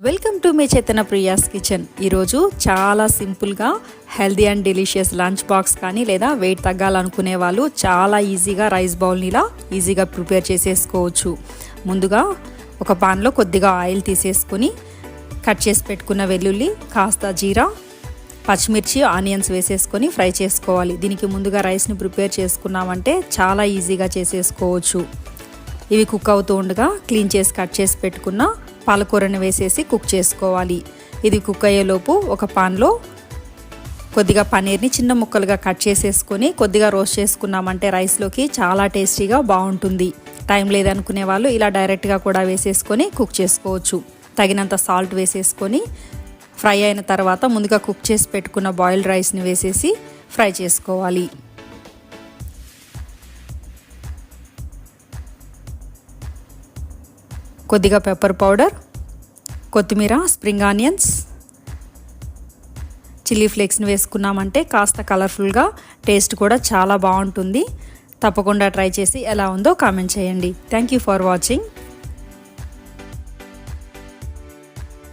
Welcome to me చేతన Priya's kitchen. ఈరోజు చాలా సింపుల్గా healthy and delicious lunch box కానీ లేదా వెయిట్ తగ్గాలనుకునే వాళ్ళు చాలా ఈజీగా రైస్ బౌల్ని ఇలా ఈజీగా ప్రిపేర్ చేసేసుకోవచ్చు. ముందుగా ఒక పాన్లో కొద్దిగా ఆయిల్ తీసేసుకొని కట్ చేసి పెట్టుకున్న వెల్లుల్లి, కాస్త జీరా, పచ్చిమిర్చి, ఆనియన్స్ వేసేసుకొని ఫ్రై చేసుకోవాలి. దీనికి ముందుగా రైస్ని ప్రిపేర్ చేసుకున్నామంటే చాలా ఈజీగా చేసేసుకోవచ్చు. ఇవి కుక్ అవుతూ ఉండగా క్లీన్ చేసి కట్ చేసి పెట్టుకున్న పాలకూరని వేసేసి కుక్ చేసుకోవాలి. ఇది కుక్ అయ్యేలోపు ఒక పాన్లో కొద్దిగా పన్నీర్ని చిన్న ముక్కలుగా కట్ చేసేసుకొని కొద్దిగా రోస్ట్ చేసుకున్నామంటే రైస్లోకి చాలా టేస్టీగా బాగుంటుంది. టైం లేదనుకునే వాళ్ళు ఇలా డైరెక్ట్గా కూడా వేసేసుకొని కుక్ చేసుకోవచ్చు. తగినంత సాల్ట్ వేసేసుకొని ఫ్రై అయిన తర్వాత ముందుగా కుక్ చేసి పెట్టుకున్న బాయిల్డ్ రైస్ని వేసేసి ఫ్రై చేసుకోవాలి. కొద్దిగా పెప్పర్ పౌడర్, కొత్తిమీర, స్ప్రింగ్ ఆనియన్స్, చిల్లీ ఫ్లేక్స్ని వేసుకున్నామంటే కాస్త కలర్ఫుల్గా టేస్ట్ కూడా చాలా బాగుంటుంది. తప్పకుండా ట్రై చేసి ఎలా ఉందో కామెంట్ చేయండి. Thank you for watching.